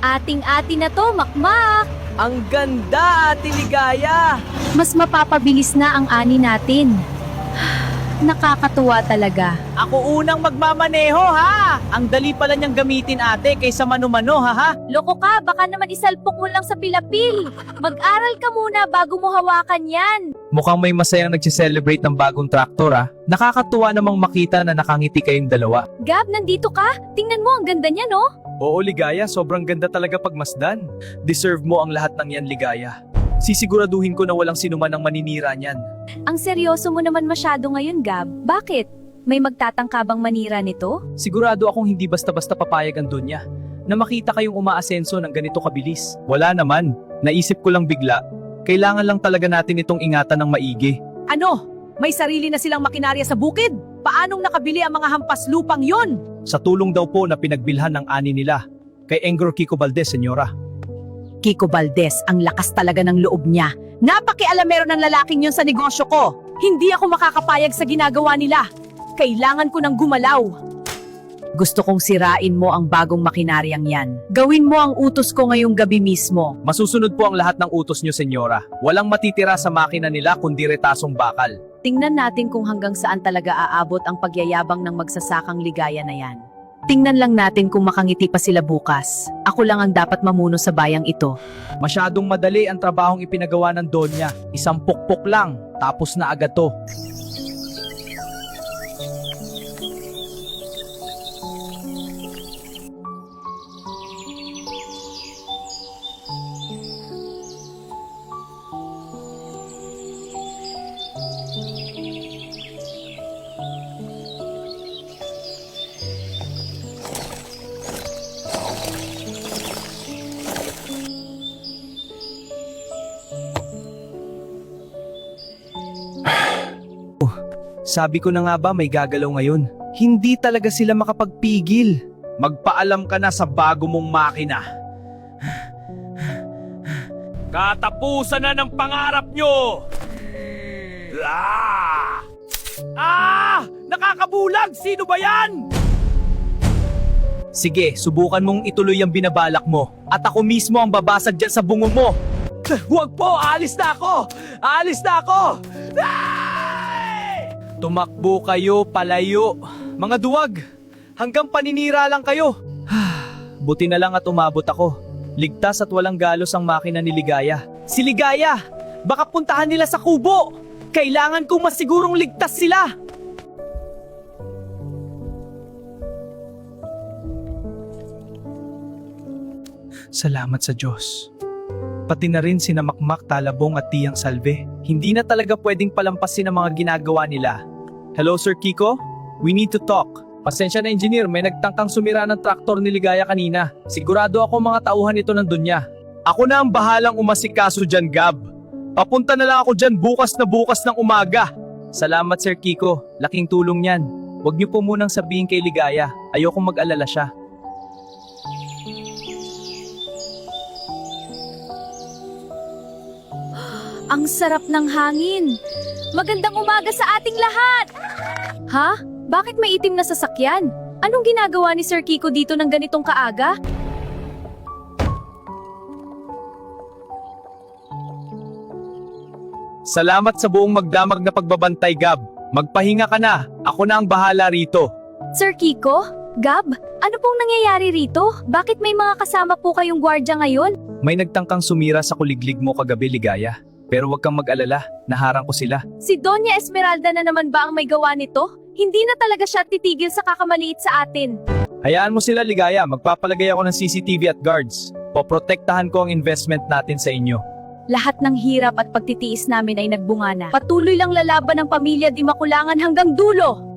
Ating-atin na to, makmak! Ang ganda, Ate Ligaya! Mas mapapabilis na ang ani natin. Nakakatuwa talaga. Ako unang magmamaneho, ha? Ang dali pala niyang gamitin, ate, kaysa mano-mano, ha? Loko ka, baka naman isalpok mo lang sa pilapil. Mag-aral ka muna bago mo hawakan yan. Mukhang may masayang nagse-celebrate ng bagong traktor ah. Nakakatuwa namang makita na nakangiti kayong dalawa. Gab, nandito ka? Tingnan mo, ang ganda niya, no? Oo, Ligaya, sobrang ganda talaga pagmasdan. Deserve mo ang lahat ng yan, Ligaya. Sisiguraduhin ko na walang sinuman ang maninira niyan. Ang seryoso mo naman masyado ngayon, Gab. Bakit? May magtatangka bang manira nito? Sigurado akong hindi basta-basta papayag ang Donya na makita kayong umaasenso ng ganito kabilis. Wala naman. Naisip ko lang bigla. Kailangan lang talaga natin itong ingatan ng maigi. Ano? May sarili na silang makinarya sa bukid? Paanong nakabili ang mga hampas lupang yon? Sa tulong daw po na pinagbilhan ng ani nila. Kay Engor Kiko Valdez, senyora. Kiko Valdez, ang lakas talaga ng loob niya. Napakialamero ng lalaking yun sa negosyo ko. Hindi ako makakapayag sa ginagawa nila. Kailangan ko ng gumalaw. Gusto kong sirain mo ang bagong makinaryang yan. Gawin mo ang utos ko ngayong gabi mismo. Masusunod po ang lahat ng utos nyo, senyora. Walang matitira sa makina nila kundi retasong bakal. Tingnan natin kung hanggang saan talaga aabot ang pagyayabang ng magsasakang ligaya na yan. Tingnan lang natin kung makangiti pa sila bukas. Ako lang ang dapat mamuno sa bayang ito. Masyadong madali ang trabahong ipinagawa ng Donya. Isang pukpok lang, tapos na agad to. Sabi ko na nga ba may gagalaw ngayon? Hindi talaga sila makapagpigil. Magpaalam ka na sa bago mong makina. Katapusan na ng pangarap nyo! Nakakabulag! Sino ba yan? Sige, subukan mong ituloy ang binabalak mo. At ako mismo ang babasag dyan sa bungo mo. Huwag po! Aalis na ako! Aalis na ako! Tumakbo kayo, palayo. Mga duwag, hanggang paninira lang kayo. Buti na lang at umabot ako. Ligtas at walang galos ang makina ni Ligaya. Si Ligaya! Baka puntahan nila sa kubo! Kailangan kong masigurong ligtas sila! Salamat sa Diyos. Pati na rin sina Makmak, Talabong at Tiyang Salve. Hindi na talaga pwedeng palampasin ang mga ginagawa nila. Hello, Sir Kiko? We need to talk. Pasensya na, engineer. May nagtangkang sumira ng traktor ni Ligaya kanina. Sigurado ako mga tauhan ito ng Donya. Ako na ang bahalang umasikaso dyan, Gab. Papunta na lang ako dyan bukas ng umaga. Salamat, Sir Kiko. Laking tulong yan. Huwag niyo po munang sabihin kay Ligaya. Ayokong mag-alala siya. Ang sarap ng hangin. Magandang umaga sa ating lahat! Ha? Bakit may itim na sasakyan? Anong ginagawa ni Sir Kiko dito ng ganitong kaaga? Salamat sa buong magdamag na pagbabantay, Gab. Magpahinga ka na. Ako na ang bahala rito. Sir Kiko? Gab? Ano pong nangyayari rito? Bakit may mga kasama po kayong gwardya ngayon? May nagtangkang sumira sa kuliglig mo kagabi, Ligaya. Pero huwag kang mag-alala, naharang ko sila. Si Doña Esmeralda na naman ba ang may gawa nito? Hindi na talaga siya titigil sa kakamaliit sa atin. Hayaan mo sila, Ligaya. Magpapalagay ako ng CCTV at guards. Poprotektahan ko ang investment natin sa inyo. Lahat ng hirap at pagtitiis namin ay nagbunga na. Patuloy lang lalaban ng pamilya di makulangan hanggang dulo.